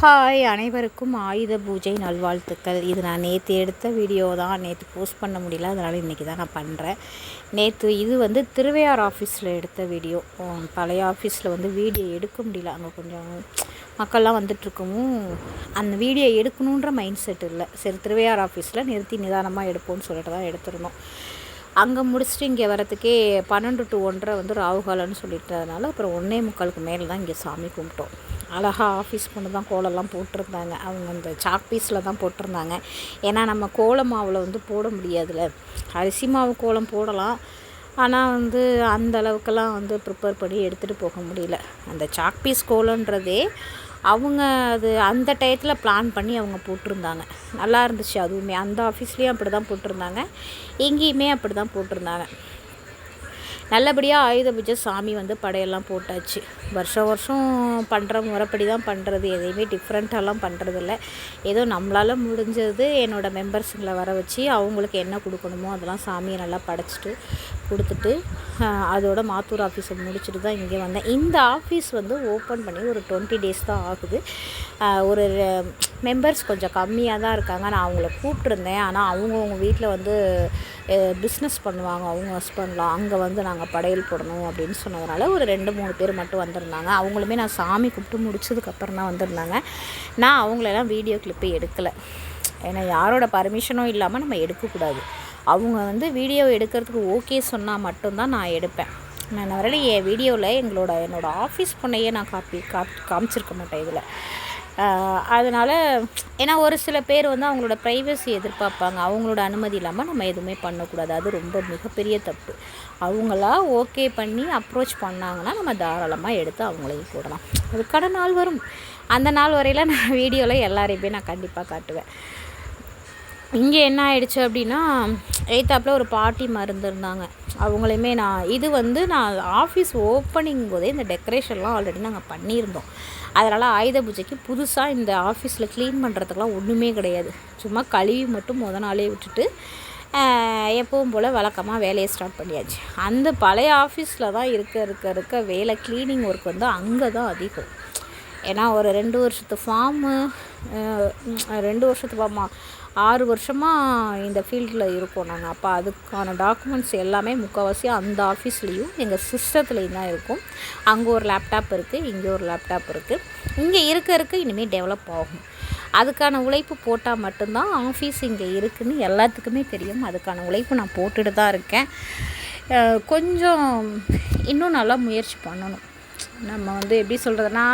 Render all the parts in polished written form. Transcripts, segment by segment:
Hi, அனைவருக்கும் ஆயுத பூஜை நல்வாழ்த்துக்கள். இது நான் நேற்று எடுத்த வீடியோ தான். நேற்று போஸ்ட் பண்ண முடியல, அதனால் இன்றைக்கி தான் நான் பண்ணுறேன். நேற்று இது திருவையார் ஆஃபீஸில் எடுத்த வீடியோ. பழைய ஆஃபீஸில் வீடியோ எடுக்க முடியல. அங்கே கொஞ்சம் மக்கள்லாம் வந்துட்டுருக்கவும் அந்த வீடியோ எடுக்கணுன்ற மைண்ட் செட் இல்லை. சரி, திருவையார் ஆஃபீஸில் நிறுத்தி நிதானமாக எடுப்போம்னு சொல்லிட்டு தான் எடுத்துருந்தோம். அங்கே முடிச்சுட்டு இங்கே வரத்துக்கே 12 to 1:30 ராகுகாலன்னு சொல்லிட்டதுனால அப்புறம் 1:45 மேலே தான் இங்கே சாமி கும்பிட்டோம். அழகாக ஆஃபீஸ் பொண்ணு தான் கோலம்லாம் போட்டிருந்தாங்க. அவங்க அந்த சாக் பீஸில் தான் போட்டிருந்தாங்க. ஏன்னா நம்ம கோல மாவில் போட முடியாதுல்ல. அரிசி மாவு கோலம் போடலாம், ஆனால் அந்த அளவுக்கெல்லாம் ப்ரிப்பேர் பண்ணி எடுத்துகிட்டு போக முடியல. அந்த சாக் பீஸ் கோலன்றதே அவங்க அந்த டயத்தில் பிளான் பண்ணி அவங்க போட்டிருந்தாங்க. நல்லா இருந்துச்சு. அதுவுமே அந்த ஆஃபீஸ்லேயும் அப்படி தான் போட்டிருந்தாங்க, எங்கேயுமே அப்படி தான் போட்டிருந்தாங்க. நல்லபடியாக ஆயுத பூஜை சாமி படையெல்லாம் போட்டாச்சு. வருஷம் பண்ணுற முறைப்படி தான் பண்ணுறது. எதையுமே டிஃப்ரெண்ட்டாலாம் பண்ணுறதில்ல. ஏதோ நம்மளால் முடிஞ்சது என்னோடய மெம்பர்ஸுங்களை வர வச்சு அவங்களுக்கு என்ன கொடுக்கணுமோ அதெல்லாம் சாமியை நல்லா படைச்சிட்டு கொடுத்துட்டு அதோட மாத்தூர் ஆஃபீஸை முடிச்சுட்டு தான் இங்கே வந்தேன். இந்த ஆஃபீஸ் ஓப்பன் பண்ணி ஒரு 20 days தான் ஆகுது. ஒரு மெம்பர்ஸ் கொஞ்சம் கம்மியாக தான் இருக்காங்க. நான் அவங்கள கூப்பிட்ருந்தேன். ஆனால் அவங்க வீட்டில் பிஸ்னஸ் பண்ணுவாங்க. அவங்க ஹஸ்பண்ட்லாம் அங்கே நாங்கள் படையல் போடணும் அப்படின்னு சொன்னதுனால ஒரு 2-3 பேர் மட்டும் வந்திருந்தாங்க. அவங்களுமே நான் சாமி கூப்பிட்டு முடிச்சதுக்கப்புறம் தான் வந்திருந்தாங்க. நான் அவங்களெல்லாம் வீடியோ கிளிப்பே எடுக்கலை. ஏன்னா யாரோட பர்மிஷனும் இல்லாமல் நம்ம எடுக்கக்கூடாது. அவங்க வீடியோ எடுக்கிறதுக்கு ஓகே சொன்னால் மட்டும்தான் நான் எடுப்பேன். நான் வரையில என் வீடியோவில் என்னோடய ஆஃபீஸ் பொண்ணையே நான் காமிச்சிருக்க மாட்டேன் இதில். அதனால் ஏன்னா ஒரு சில பேர் அவங்களோட ப்ரைவசி எதிர்பார்ப்பாங்க. அவங்களோட அனுமதி இல்லாமல் நம்ம எதுவுமே பண்ணக்கூடாது. அது ரொம்ப மிகப்பெரிய தப்பு. அவங்களா ஓகே பண்ணி அப்ரோச் பண்ணாங்கன்னா நம்ம தாராளமாக எடுத்து அவங்களையும் போடலாம். அதுக்கான நாள் வரும். அந்த நாள் வரையில் நான் வீடியோவில் எல்லாரையுமே நான் கண்டிப்பாக காட்டுவேன். இங்கே என்ன ஆயிடுச்சு அப்படின்னா, எய்த்தாப்பில் ஒரு பாட்டி இருந்திருந்தாங்க. அவங்களையுமே நான் ஆஃபீஸ் ஓப்பனிங் போதே இந்த டெக்கரேஷன்லாம் ஆல்ரெடி நாங்கள் பண்ணியிருந்தோம். அதனால் ஆயுத பூஜைக்கு புதுசாக இந்த ஆஃபீஸில் க்ளீன் பண்ணுறதுக்கெலாம் ஒன்றுமே கிடையாது. சும்மா கழுவி மட்டும் நாளே விட்டுட்டு எப்பவும் போல் வழக்கமாக வேலையை ஸ்டார்ட் பண்ணியாச்சு. அந்த பழைய ஆஃபீஸில் தான் இருக்க வேலை க்ளீனிங் ஒர்க் அங்கே தான் அதிகம். ஏன்னா ஒரு 2 வருஷத்து ஃபார்மு 2 வருஷத்து ஃபார்மா 6 வருஷமாக இந்த ஃபீல்டில் இருக்கோம் நாங்கள். அப்போ அதுக்கான டாக்குமெண்ட்ஸ் எல்லாமே முக்கால்வாசி அந்த ஆஃபீஸ்லேயும் எங்கள் சிஸ்டத்துலேயும் தான் இருக்கும். அங்கே ஒரு லேப்டாப் இருக்குது, இங்கே ஒரு லேப்டாப் இருக்குது. இங்கே இருக்க இனிமேல் டெவலப் ஆகும். அதுக்கான உழைப்பு போட்டால் மட்டும்தான் ஆஃபீஸ் இங்கே இருக்குதுன்னு எல்லாத்துக்குமே தெரியும். அதுக்கான உழைப்பு நான் போட்டுட்டு தான் இருக்கேன். கொஞ்சம் இன்னும் நல்லா முயற்சி பண்ணணும். நம்ம எப்படி சொல்கிறதுனா,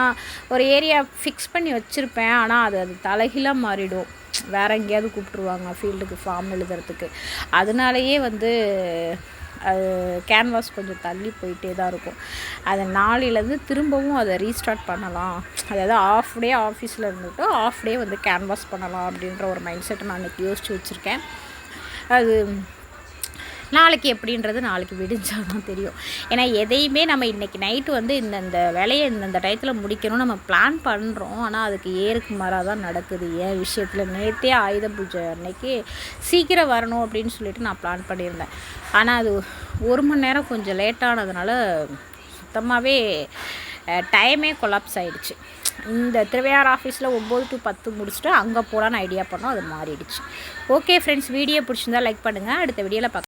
ஒரு ஏரியா ஃபிக்ஸ் பண்ணி வச்சுருப்பேன். ஆனால் அது தலைகீழாக மாறிடும். வேறு எங்கேயாவது கூப்பிட்ருவாங்க ஃபீல்டுக்கு ஃபார்ம் எழுதுறதுக்கு. அதனாலேயே அது கேன்வாஸ் கொஞ்சம் தள்ளி போயிட்டே தான் இருக்கும். அதை நாளையிலேருந்து திரும்பவும் அதை ரீஸ்டார்ட் பண்ணலாம். அதாவது ஆஃப் டே ஆஃபீஸில் இருந்துட்டு ஆஃப் டே கேன்வாஸ் பண்ணலாம் அப்படின்ற ஒரு மைண்ட் செட்டை நான் இன்றைக்கி யோசித்து வச்சுருக்கேன். அது நாளைக்கு எப்படின்றது நாளைக்கு விடிஞ்சால் தான் தெரியும். ஏன்னா எதையுமே நம்ம இன்றைக்கி நைட்டு இந்த வேலையை இந்த டயத்தில் முடிக்கணும் நம்ம பிளான் பண்ணுறோம். ஆனால் அதுக்கு ஏறுக்கு மாறாக தான் நடக்குது. ஏன் விஷயத்தில் நேற்றே ஆயுத பூஜை அன்னைக்கு சீக்கிரம் வரணும் அப்படின்னு சொல்லிட்டு நான் பிளான் பண்ணியிருந்தேன். ஆனால் அது 1 மணி நேரம் கொஞ்சம் லேட்டானதுனால சுத்தமாகவே டைமே கொலாப்ஸ் ஆகிடுச்சு. இந்த திருவையார் ஆஃபீஸில் 9 to 10 முடிச்சுட்டு அங்கே போகலான்னு ஐடியா பண்ணோம். அது மாறிடுச்சு. ஓகே ஃப்ரெண்ட்ஸ், வீடியோ பிடிச்சிருந்தா லைக் பண்ணுங்கள். அடுத்த வீடியோவில்